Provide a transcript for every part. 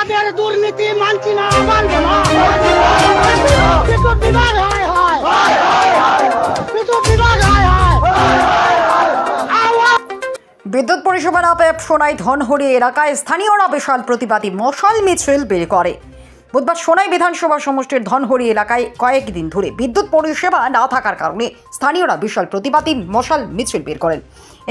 আপনাদের দুর্নীতি মানছি না, মানব না। বিদ্যুৎ বিভাগ হায় হায়, বিদ্যুৎ বিভাগ হায় হায়। বিদ্যুৎ পরিষেবা না পেয়ে সোনাই ধনহরি এলাকায় স্থানীয়রা বিশাল প্রতিবাদী মশাল মিছিল বের করে। বুধবার সোনাই বিধানসভা সমষ্টির ধনহরি এলাকায় কয়েকদিন ধরে বিদ্যুৎ পরিষেবা না থাকার কারণে স্থানীয়রা বিশাল প্রতিবাদী মশাল মিছিল বের করেন।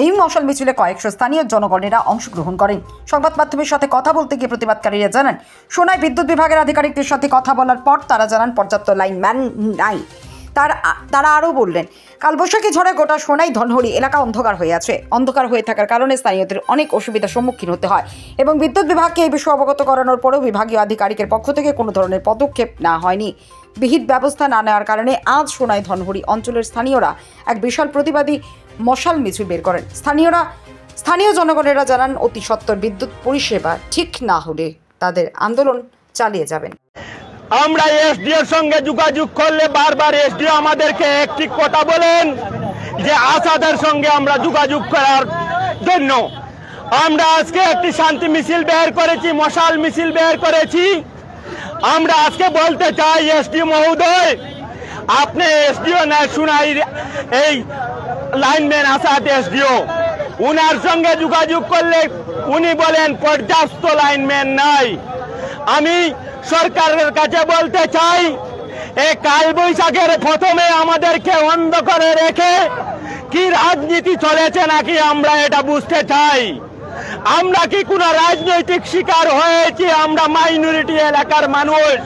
এই মশাল মিছিলে কয়েকশো স্থানীয় জনগণেরা অংশগ্রহণ করেন। সংবাদ মাধ্যমের সাথে কথা বলতে গিয়ে প্রতিবাদকারীরা জানান, সোনাই বিদ্যুৎ বিভাগের আধিকারিকদের সাথে কথা বলার পর তারা জানান পর্যাপ্ত লাইনম্যান নাই। তারা আরও বললেন, কালবৈশাখী ঝড়ে গোটা সোনাই ধনহরি এলাকা অন্ধকার হয়ে আছে। অন্ধকার হয়ে থাকার কারণে স্থানীয়দের অনেক অসুবিধার সম্মুখীন হতে হয় এবং বিদ্যুৎ বিভাগকে এই বিষয়ে অবগত করানোর পরেও বিভাগীয় আধিকারিকের পক্ষ থেকে কোনো ধরনের পদক্ষেপ না হয়নি। বিহিত ব্যবস্থা না নেওয়ার কারণে আজ সোনাই ধনহরি অঞ্চলের স্থানীয়রা এক বিশাল প্রতিবাদী মশাল মিছিল বের করেন। স্থানীয় জনগণেরা জানান, অতি সত্বর বিদ্যুৎ পরিষেবা ঠিক না হলে তাদের আন্দোলন চালিয়ে যাবেন। আমরা এসডিওর সঙ্গে যোগাযোগ করলে বারবার এসডিও আমাদেরকে একটি কথা বলেন যে আসাদের সঙ্গে আমরা যোগাযোগ করার জন্য। আমরা আজকে একটি শান্তি মিছিল বের করেছি, মশাল মিছিল বের করেছি। আমরা আজকে বলতে চাই, এসডিও মহোদয়, আপনি এসডিও না শুনাই এই লাইনম্যান আসাদ এসডিও, উনার সঙ্গে যোগাযোগ করলে উনি বলেন পর্যাপ্ত লাইনম্যান নাই। আমি সরকারের কাছে বলতে চাই, এই কালবৈশাখের প্রথমে আমাদেরকে অন্ধ করে রেখে কি রাজনীতি চলেছে নাকি আমরা এটা বুঝতে চাই। আমরা কি কোনো রাজনৈতিক শিকার হয়েছি? আমরা মাইনরিটি এলাকার মানুষ,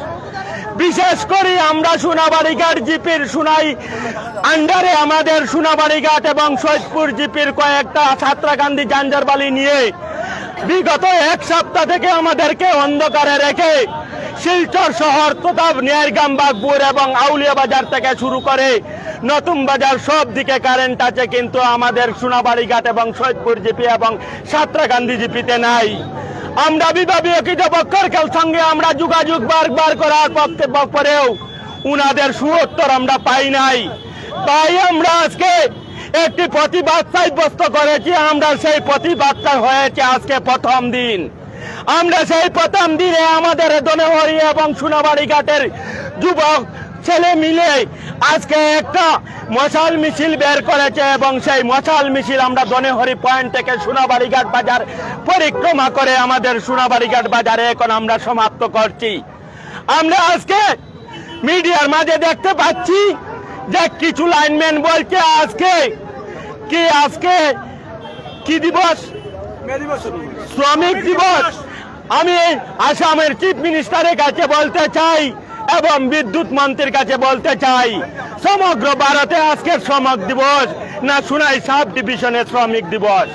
বিশেষ করে আমরা সোনাবাড়িঘাট জিপির সোনাই আন্ডারে আমাদের সোনাবাড়িঘাট এবং সৈয়দপুর জিপির কয়েকটা ছাত্রাকান্দি জাঞ্জারবালি নিয়ে বিগত এক সপ্তাহ থেকে আমাদেরকে অন্ধকারে রেখে শিলচর শহর তথা নেয়ারগাম, বাগপুর এবং আউলিয়া বাজার থেকে শুরু করে নতুন বাজার সব দিকে কারেন্ট আছে, কিন্তু আমাদের সোনাবাড়িঘাট এবং সৈয়দপুর জিপি এবং সাঁতরাকান্দি জিপিতে নাই। আমরা বিভাগীয় কর্তৃপক্ষের সঙ্গে আমরা যোগাযোগ বারবার করার পরেও উনাদের সুউত্তর আমরা পাই নাই। তাই আমরা আজকে একটি প্রতিবাদ সাব্যস্ত করেছি। আমরা সেই প্রতিবাদটা হয়েছে আজকে প্রথম দিন। আমরা সেই প্রথম দিনে আমাদের ধনহরি এবং সোনাবাড়িঘাটের যুবক ছেলে মিলে আজকে একটা মশাল মিছিল বের করেছে এবং সেই মশাল মিছিল আমরা ধনহরি পয়েন্ট থেকে সোনাবাড়িঘাট বাজার পরিক্রমা করে আমাদের সোনাবাড়িঘাট বাজারে এখন আমরা সমাপ্ত করছি। আমরা আজকে মিডিয়ার মাঝে দেখতে পাচ্ছি যে কিছু লাইনম্যান বলছে আজকে কি দিবস, শ্রমিক দিবস। আমি আসামের চিফ মিনিস্টারের কাছে বলতে চাই এবং বিদ্যুৎ মন্ত্রীর কাছে বলতে চাই, সমগ্র ভারতে আজকের শ্রমিক দিবস না সোনাই সাব ডিভিশনের শ্রমিক দিবস।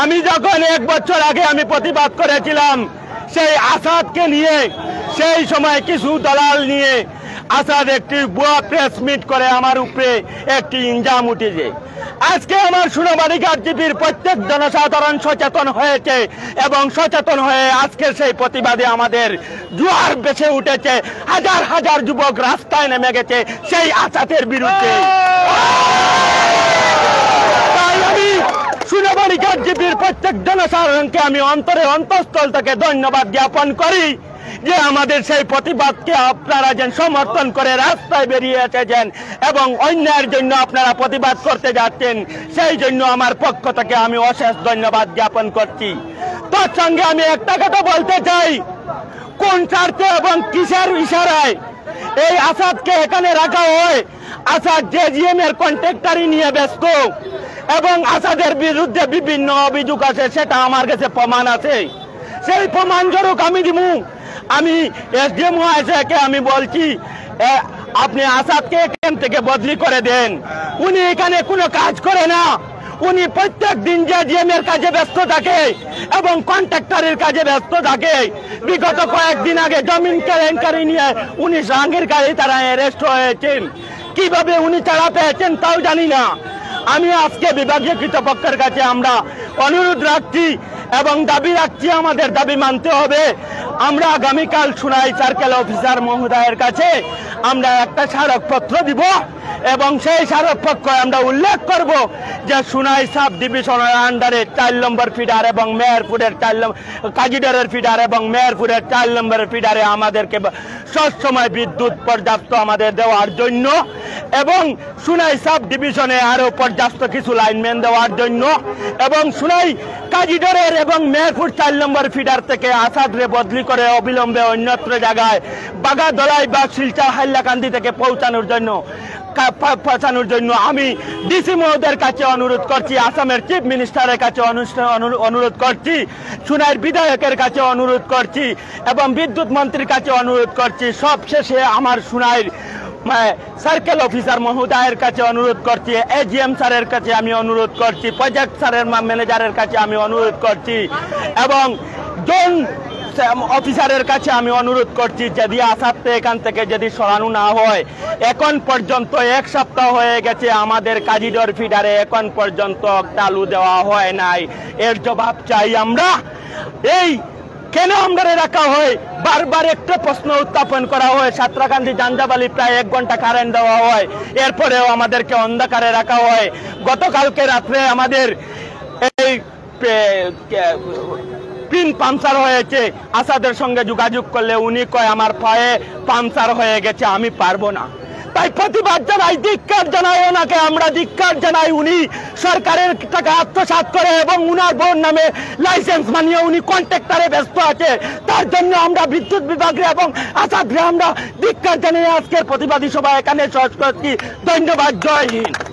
আমি যখন 1 বছর আগে আমি প্রতিবাদ করেছিলাম সেই আসাদকে নিয়ে, সেই সময় কিছু দলাল নিয়ে আসাদ একটি বুয়া প্রেস মিট করে আমার উপরে একটি ইনজাম উঠেছে। আজকে আমার সোনাবাড়িঘাট জিপির প্রত্যেক জনসাধারণ সচেতন হয়েছে এবং সচেতন হয়ে আজকে সেই প্রতিবাদে আমাদের জোয়ার বেসে উঠেছে। হাজার হাজার যুবক রাস্তায় নেমে গেছে সেই আসাদের বিরুদ্ধে। তাই আমি সোনাবাড়িঘাট জিপির প্রত্যেক জনসাধারণকে আমি অন্তঃস্থল থেকে ধন্যবাদ জ্ঞাপন করি যে আমাদের সেই প্রতিবাদকে আপনারা যেন সমর্থন করে রাস্তায় বেরিয়ে এসেছেন এবং অন্যায়ের জন্য আপনারা প্রতিবাদ করতে যাচ্ছেন, সেই জন্য আমার পক্ষ থেকে আমি অশেষ ধন্যবাদ জ্ঞাপন করছি। তার সঙ্গে আমি একটা কথা বলতে চাই, কোন স্বার্থে এবং কিসের ইশারায় এই আসাদকে এখানে রাখা হয়? আসাদ জেজিএম এর কন্ট্রাক্টরি নিয়ে ব্যস্ত এবং আসাদের বিরুদ্ধে বিভিন্ন অভিযোগ আছে, সেটা আমার কাছে প্রমাণ আছে। সেই প্রমাণ স্বরূপ আমি দিব। আমি এসডিএম মহাশয়কে আমি বলছি, আপনি আসাদকে এখান থেকে বদলি করে দেন। উনি এখানে কোনো কাজ করে না, উনি প্রত্যেক দিন জেজিএম এর কাজে ব্যস্ত থাকে এবং কন্ট্রাক্টরের কাজে ব্যস্ত থাকে। বিগত কয়েকদিন আগে জমিন কেলেঙ্কারি নিয়ে 19 রাঙ্গিরকারী তারা অ্যারেস্ট হয়েছেন। কিভাবে উনি ছাড়া পেয়েছেন তাও জানি না। আমি আজকে বিভাগীয় কর্তৃপক্ষের কাছে আমরা অনুরোধ রাখছি এবং দাবি রাখছি, আমাদের দাবি মানতে হবে। আমরা আগামীকাল সোনাই সার্কেল অফিসার মহোদয়ের কাছে আমরা একটা স্মারকপত্র দিব এবং সেই সারপক্ষে আমরা উল্লেখ করব যে সুনাই সাব ডিভিশনের আন্ডারে 4 নম্বর ফিডার এবং মেহেরপুরের 4 নম্বর কাজিডারের ফিডার এবং মেহেরপুরের 4 নম্বরের ফিডারে আমাদেরকে সবসময় বিদ্যুৎ পর্যাপ্ত আমাদের দেওয়ার জন্য এবং সুনাই সাব ডিভিশনে আরো পর্যাপ্ত কিছু লাইনম্যান দেওয়ার জন্য এবং সুনাই কাজিডারের এবং মেহেরপুর 4 নম্বর ফিডার থেকে আসাদরে বদলি করে অবিলম্বে অন্যত্র জায়গায় বাগাদলাই বা শিলচর হাইলাকান্দি থেকে পৌঁছানোর জন্য আমি ডিসি মহোদয়ের কাছে অনুরোধ করছি, আসামের চিফ মিনিস্টারের কাছে অনুরোধ করছি, সুনাইয়ের বিধায়কের কাছে অনুরোধ করছি এবং বিদ্যুৎ মন্ত্রীর কাছে অনুরোধ করছি। সবশেষে আমার সুনাইয়ের সার্কেল অফিসার মহোদয়ের কাছে অনুরোধ করছি, এজিএম স্যারের কাছে আমি অনুরোধ করছি, প্রজেক্ট স্যারের ম্যানেজারের কাছে আমি অনুরোধ করছি এবং জোন অফিসারের কাছে আমি অনুরোধ করছি যদি আসাতে এখান থেকে যদি সরানো না হয়, এখন পর্যন্ত 1 সপ্তাহ হয়ে গেছে আমাদের কাজিডর ফিডারে এখন পর্যন্ত চালু দেওয়া হয় নাই। এর জবাব চাই আমরা। এই কেন আমরা রাখা হয়? বারবার একটা প্রশ্ন উত্থাপন করা হয়। সাঁতরাকান্দি জাঞ্জাবালি প্রায় 1 ঘন্টা কারেন্ট দেওয়া হয়, এরপরেও আমাদেরকে অন্ধকারে রাখা হয়। গতকালকে রাত্রে আমাদের এই পিন পাংচার হয়েছে, আসাদের সঙ্গে যোগাযোগ করলে উনি কয় আমার পায়ে পাংচার হয়ে গেছে, আমি পারবো না। তাই প্রতিবাদ জানাই, ধিক্কার জানাই ওনাকে, আমরা ধিক্কার জানাই। উনি সরকারের টাকা আত্মসাৎ করে এবং উনার বোন নামে লাইসেন্স মানিয়ে উনি কন্ট্রাক্টরে ব্যস্ত আছে। তার জন্য আমরা বিদ্যুৎ বিভাগে এবং আসাদরে আমরা ধিক্কার জানিয়ে আজকের প্রতিবাদী সভা এখানে শেষ করছি। ধন্যবাদ। জয় হিন্দ।